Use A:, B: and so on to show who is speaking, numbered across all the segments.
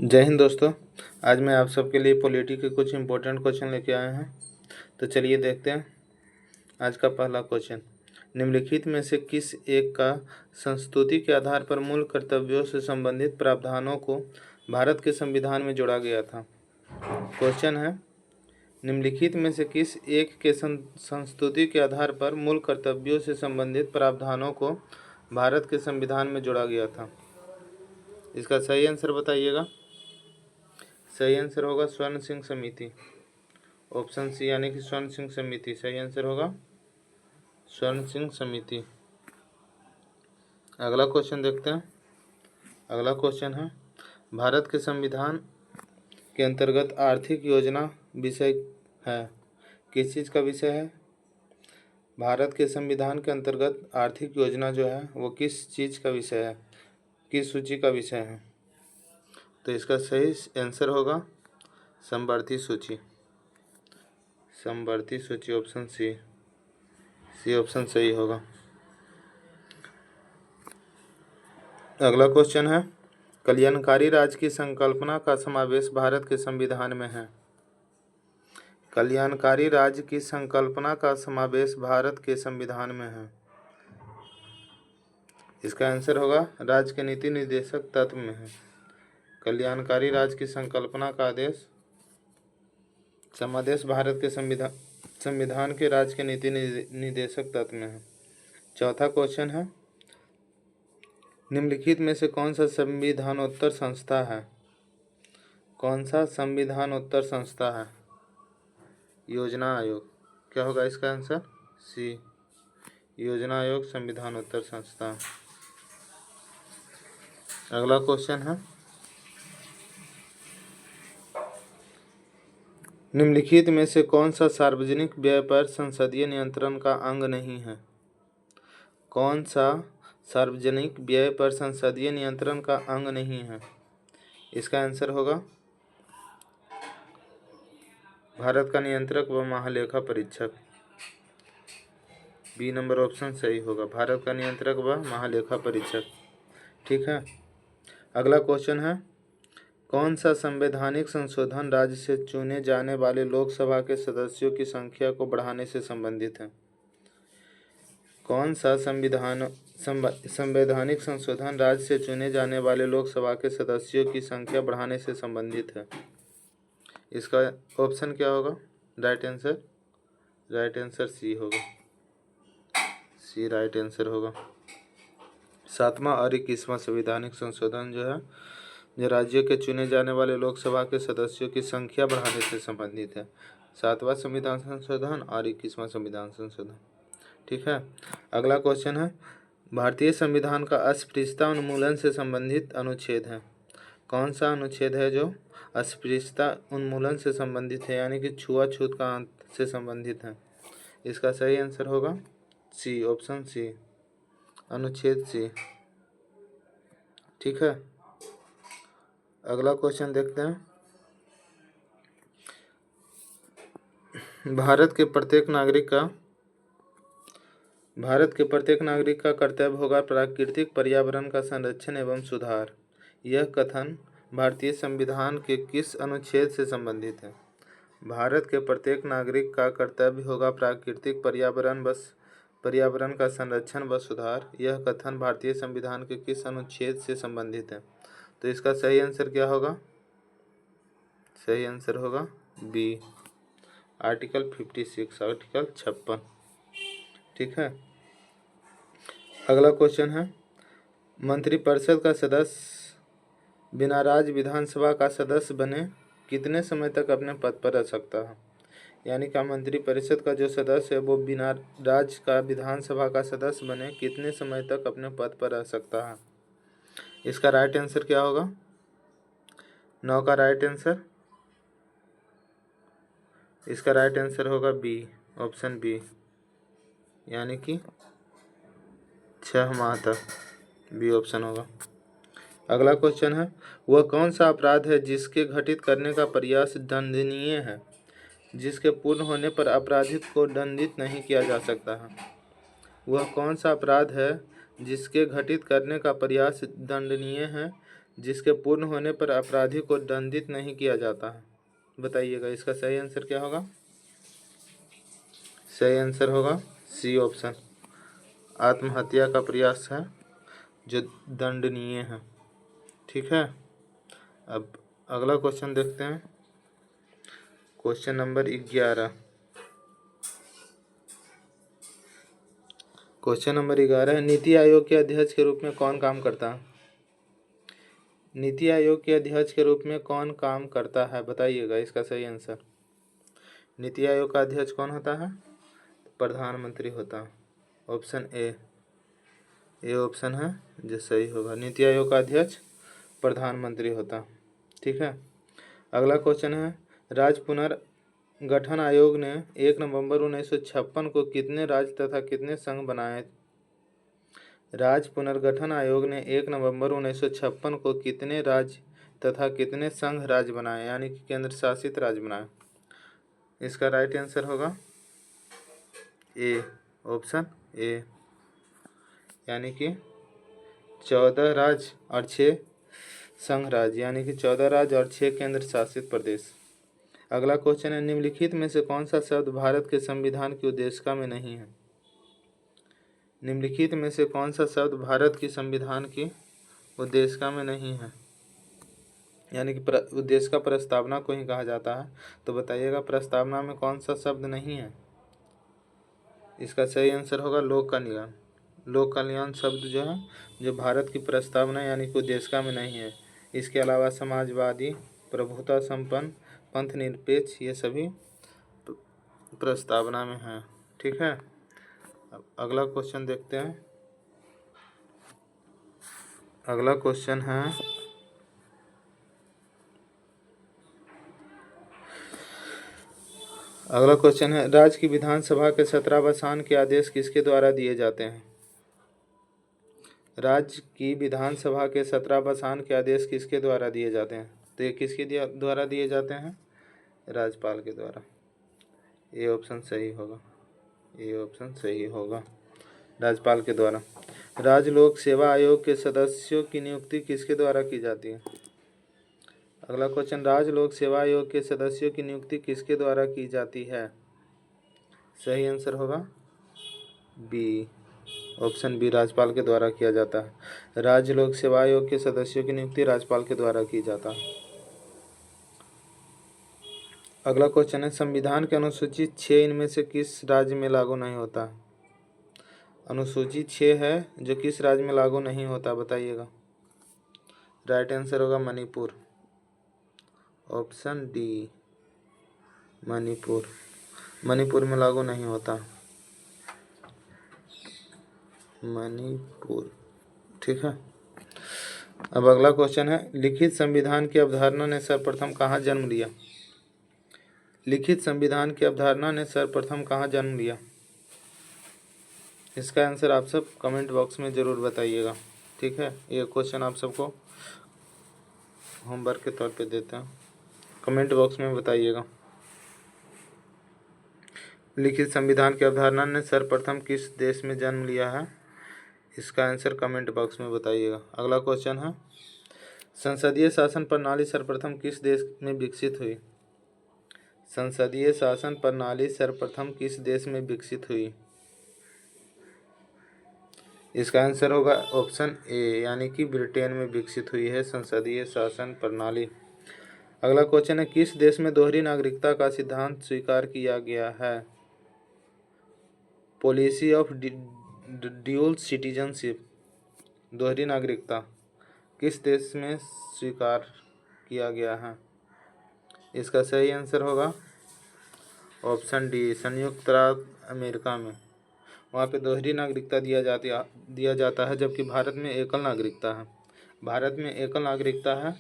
A: जय हिंद दोस्तों। आज मैं आप सबके लिए पॉलिटी के कुछ इम्पोर्टेंट क्वेश्चन लेके आए हैं। तो चलिए देखते हैं। आज का पहला क्वेश्चन, निम्नलिखित में से किस एक का संस्तुति के आधार पर मूल कर्तव्यों से संबंधित प्रावधानों को भारत के संविधान में जोड़ा गया था। क्वेश्चन है, निम्नलिखित में से किस एक के संस्तुति के आधार पर मूल कर्तव्यों से संबंधित प्रावधानों को भारत के संविधान में जोड़ा गया था। इसका सही आंसर बताइएगा। सही आंसर होगा स्वर्ण सिंह समिति, ऑप्शन सी, यानी कि स्वर्ण सिंह समिति सही आंसर होगा, स्वर्ण सिंह समिति। अगला क्वेश्चन देखते हैं। अगला क्वेश्चन है, भारत के संविधान के अंतर्गत आर्थिक योजना विषय है, किस चीज़ का विषय है? भारत के संविधान के अंतर्गत आर्थिक योजना जो है वो किस चीज़ का विषय है, किस सूची का विषय है? तो इसका सही आंसर होगा समवर्ती सूची, समवर्ती सूची, ऑप्शन सी, सी ऑप्शन सही होगा। अगला क्वेश्चन है, कल्याणकारी राज्य की संकल्पना का समावेश भारत के संविधान में है। कल्याणकारी राज्य की संकल्पना का समावेश भारत के संविधान में है। इसका आंसर होगा राज्य के नीति निर्देशक तत्व में है। कल्याणकारी राज्य की संकल्पना का आदेश समादेश भारत के संविधान के राज्य के नीति निर्देशक तत्व में है। चौथा क्वेश्चन है, निम्नलिखित में से कौन सा संविधानोत्तर संस्था है? कौन सा संविधानोत्तर संस्था है? योजना आयोग। क्या होगा इसका आंसर? सी, योजना आयोग संविधानोत्तर संस्था। अगला क्वेश्चन है, निम्नलिखित में से कौन सा सार्वजनिक व्यय पर संसदीय नियंत्रण का अंग नहीं है? कौन सा सार्वजनिक व्यय पर संसदीय नियंत्रण का अंग नहीं है? इसका आंसर होगा भारत का नियंत्रक व महालेखा परीक्षक। बी नंबर ऑप्शन सही होगा, भारत का नियंत्रक व महालेखा परीक्षक। ठीक है। अगला क्वेश्चन है, कौन सा संवैधानिक संशोधन राज्य से चुने जाने वाले लोकसभा के सदस्यों की संख्या को बढ़ाने से संबंधित है? कौन सा संवैधानिक संशोधन राज्य से चुने जाने वाले लोकसभा के सदस्यों की संख्या बढ़ाने से संबंधित है? इसका ऑप्शन क्या होगा? Right answer, right answer C होगा, सी राइट आंसर होगा। 7वां और 21वां संवैधानिक संशोधन जो है जो राज्यों के चुने जाने वाले लोकसभा के सदस्यों की संख्या बढ़ाने से संबंधित है। 7वां संविधान संशोधन और 21वां संविधान संशोधन। ठीक है। अगला क्वेश्चन है, भारतीय संविधान का अस्पृश्यता उन्मूलन से संबंधित अनुच्छेद है। कौन सा अनुच्छेद है जो अस्पृश्यता उन्मूलन से संबंधित है, यानी कि छुआछूत का अंत से संबंधित है? इसका सही आंसर होगा सी, ऑप्शन सी, अनुच्छेद सी। ठीक है। अगला क्वेश्चन देखते हैं, भारत के प्रत्येक नागरिक का कर्तव्य होगा प्राकृतिक पर्यावरण का संरक्षण एवं सुधार। यह कथन भारतीय संविधान के किस अनुच्छेद से संबंधित है? भारत के प्रत्येक नागरिक का कर्तव्य होगा प्राकृतिक पर्यावरण का संरक्षण व सुधार। यह कथन भारतीय संविधान के किस अनुच्छेद से संबंधित है? तो इसका सही आंसर क्या होगा? सही आंसर होगा बी, आर्टिकल 56, आर्टिकल 56। ठीक है। अगला क्वेश्चन है, मंत्रिपरिषद का सदस्य बिना राज्य विधानसभा का सदस्य बने कितने समय तक अपने पद पर रह सकता है? यानी कि मंत्रिपरिषद का जो सदस्य है वो बिना राज्य का विधानसभा का सदस्य बने कितने समय तक अपने पद पर रह सकता है? इसका राइट आंसर क्या होगा? 9 का राइट आंसर, इसका राइट आंसर होगा बी, ऑप्शन बी, यानी कि 6 माह तक, बी ऑप्शन होगा। अगला क्वेश्चन है, वह कौन सा अपराध है जिसके घटित करने का प्रयास दंडनीय है, जिसके पूर्ण होने पर अपराधित को दंडित नहीं किया जा सकता है? वह कौन सा अपराध है जिसके घटित करने का प्रयास दंडनीय है, जिसके पूर्ण होने पर अपराधी को दंडित नहीं किया जाता है। बताइएगा इसका सही आंसर क्या होगा। सही आंसर होगा सी ऑप्शन, आत्महत्या का प्रयास है जो दंडनीय है। ठीक है, अब अगला क्वेश्चन देखते हैं। Question number 11। क्वेश्चन नंबर 11 है, नीति आयोग के अध्यक्ष के रूप में कौन काम करता है। नीति आयोग के अध्यक्ष के रूप में कौन काम करता है, बताइएगा इसका सही आंसर। नीति आयोग का अध्यक्ष कौन होता है, प्रधानमंत्री होता है। ऑप्शन ए ऑप्शन है जो सही होगा। नीति आयोग का अध्यक्ष प्रधानमंत्री होता। ठीक है, अगला क्वेश्चन है, राज्य पुनर्गठन आयोग ने 1 नवंबर 1956 को कितने राज्य तथा कितने संघ बनाए। राज्य पुनर्गठन आयोग ने 1 नवंबर 1956 को कितने राज्य तथा कितने संघ राज्य बनाए, यानी कि केंद्र शासित राज्य बनाए। इसका राइट आंसर होगा ए, ऑप्शन ए, यानी कि 14 राज्य और 6 संघ राज्य, यानी कि 14 राज्य और 6 केंद्र शासित प्रदेश। अगला क्वेश्चन है, निम्नलिखित में से कौन सा शब्द भारत के संविधान की उद्देशिका में नहीं है। निम्नलिखित में से कौन सा शब्द भारत की संविधान की उद्देशिका में नहीं है, यानी कि उद्देशिका प्रस्तावना को ही कहा जाता है। तो बताइएगा प्रस्तावना में कौन सा शब्द नहीं है। इसका सही आंसर होगा लोक कल्याण। लोक कल्याण शब्द जो है, जो भारत की प्रस्तावना यानी कि उद्देशिका में नहीं है। इसके अलावा समाजवादी, प्रभुता संपन्न, पंथ निरपेक्ष, ये सभी प्रस्तावना में है। ठीक है, अब अगला क्वेश्चन देखते हैं। अगला क्वेश्चन है, राज्य की विधानसभा के 17वां के आदेश किसके द्वारा दिए जाते हैं। राज्य की विधानसभा के 17वां के आदेश किसके द्वारा दिए जाते हैं। तो ये किसके द्वारा दिए जाते हैं, राज्यपाल के द्वारा। ये ऑप्शन सही होगा, ये ऑप्शन सही होगा, राज्यपाल के द्वारा। राज्य लोक सेवा आयोग के सदस्यों की नियुक्ति किसके द्वारा की जाती है। अगला क्वेश्चन, राज्य लोक सेवा आयोग के सदस्यों की नियुक्ति किसके द्वारा की जाती है। सही आंसर होगा बी, ऑप्शन बी, राज्यपाल के द्वारा किया जाता है। राज्य लोक सेवा आयोग के सदस्यों की नियुक्ति राज्यपाल के द्वारा की जाता है। अगला क्वेश्चन है, संविधान के अनुसूची 6 इनमें से किस राज्य में लागू नहीं होता। अनुसूची 6 है जो किस राज्य में लागू नहीं होता, बताइएगा। राइट आंसर होगा मणिपुर, ऑप्शन डी, मणिपुर। मणिपुर में लागू नहीं होता, मणिपुर। ठीक है, अब अगला क्वेश्चन है, लिखित संविधान की अवधारणा ने सर्वप्रथम कहाँ जन्म लिया। लिखित संविधान की अवधारणा ने सर्वप्रथम कहाँ जन्म लिया। इसका आंसर आप सब कमेंट बॉक्स में ज़रूर बताइएगा। ठीक है, ये क्वेश्चन आप सबको होमवर्क के तौर पे देते हैं, कमेंट बॉक्स में बताइएगा। लिखित संविधान की अवधारणा ने सर्वप्रथम किस देश में जन्म लिया है, इसका आंसर कमेंट बॉक्स में बताइएगा। अगला क्वेश्चन है, संसदीय शासन प्रणाली सर्वप्रथम किस देश में विकसित हुई। संसदीय शासन प्रणाली सर्वप्रथम किस देश में विकसित हुई। इसका आंसर होगा ऑप्शन ए, यानी कि ब्रिटेन में विकसित हुई है संसदीय शासन प्रणाली। अगला क्वेश्चन है, किस देश में दोहरी नागरिकता का सिद्धांत स्वीकार किया गया है। पॉलिसी ऑफ ड्यूल सिटीजनशिप, दोहरी नागरिकता किस देश में स्वीकार किया गया है। इसका सही आंसर होगा ऑप्शन डी, संयुक्त राज्य अमेरिका में। वहाँ पे दोहरी नागरिकता दिया जाता है, जबकि भारत में एकल नागरिकता है। भारत में एकल नागरिकता है,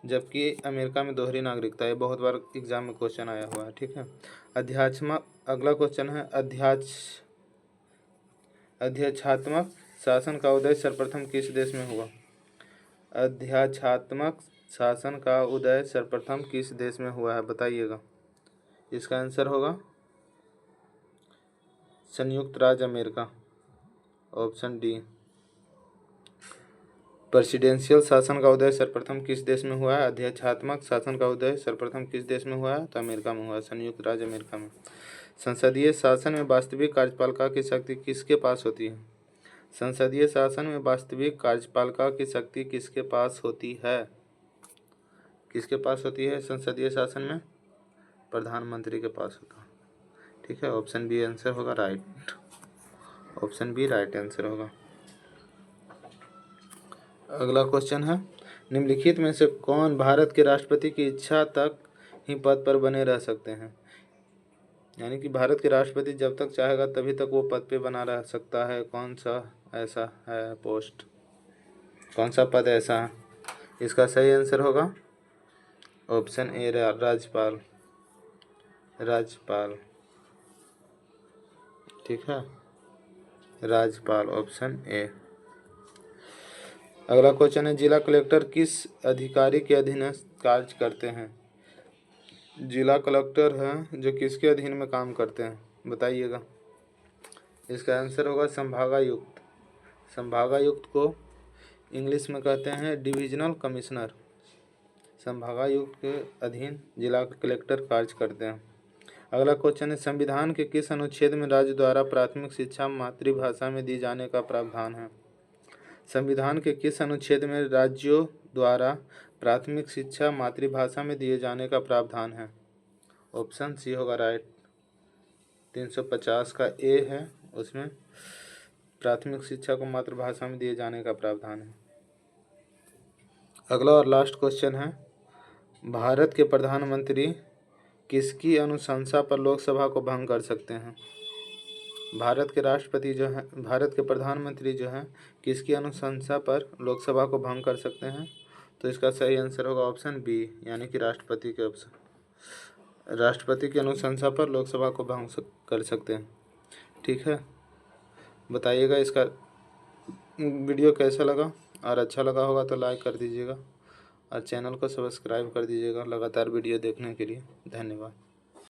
A: जबकि अमेरिका में दोहरी नागरिकता है। बहुत बार एग्जाम में क्वेश्चन आया हुआ है। ठीक है, अगला क्वेश्चन है, अध्यक्षात्मक शासन का उदय सर्वप्रथम किस देश में हुआ। अध्यक्षात्मक शासन का उदय सर्वप्रथम किस देश में हुआ है, बताइएगा। इसका आंसर होगा संयुक्त राज्य अमेरिका, ऑप्शन डी। प्रेसिडेंशियल शासन का उदय सर्वप्रथम किस देश में हुआ है? अध्यक्षात्मक शासन का उदय सर्वप्रथम किस देश में हुआ है? तो अमेरिका में हुआ है, संयुक्त राज्य अमेरिका में। संसदीय शासन में वास्तविक कार्यपालिका की शक्ति किसके पास होती है? संसदीय शासन में वास्तविक कार्यपालिका की शक्ति किसके पास होती है? किसके पास होती है संसदीय शासन में? प्रधानमंत्री के पास होता है। ठीक है, ऑप्शन बी आंसर होगा right. Option B right answer होगा। अगला क्वेश्चन है, निम्नलिखित में से कौन भारत के राष्ट्रपति की इच्छा तक ही पद पर बने रह सकते हैं? यानी कि भारत के राष्ट्रपति जब तक चाहेगा तभी तक वो पद पे बना रह सकता है। कौन सा ऐसा है पोस्ट, कौन सा पद ऐसा है? इसका सही आंसर होगा ऑप्शन ए राज्यपाल। राज्यपाल, ठीक है, राज्यपाल, ऑप्शन ए। अगला क्वेश्चन है, जिला कलेक्टर किस अधिकारी के अधीन कार्य करते हैं? जिला कलेक्टर है जो किसके अधीन में काम करते हैं, बताइएगा। इसका आंसर होगा संभागायुक्त। संभागायुक्त को इंग्लिश में कहते हैं डिविजनल कमिश्नर। संभागायुक्त के अधीन जिला कलेक्टर कार्य करते हैं। अगला क्वेश्चन है, संविधान के किस अनुच्छेद में राज्य द्वारा प्राथमिक शिक्षा मातृभाषा में दी जाने का प्रावधान है? संविधान के किस अनुच्छेद में राज्यों द्वारा प्राथमिक शिक्षा मातृभाषा में दिए जाने का प्रावधान है? ऑप्शन सी होगा राइट। 350 का ए है, उसमें प्राथमिक शिक्षा को मातृभाषा में दिए जाने का प्रावधान है। अगला और लास्ट क्वेश्चन है, भारत के प्रधानमंत्री किसकी अनुशंसा पर लोकसभा को भंग कर सकते हैं? भारत के राष्ट्रपति जो है, भारत के प्रधानमंत्री जो हैं, किसकी अनुशंसा पर लोकसभा को भंग कर सकते हैं? तो इसका सही आंसर होगा ऑप्शन बी, यानी कि राष्ट्रपति के ऑप्शन। राष्ट्रपति की अनुशंसा पर लोकसभा को भंग कर सकते हैं। ठीक है, बताइएगा इसका वीडियो कैसा लगा, और अच्छा लगा होगा तो लाइक कर दीजिएगा और चैनल को सब्सक्राइब कर दीजिएगा लगातार वीडियो देखने के लिए। धन्यवाद।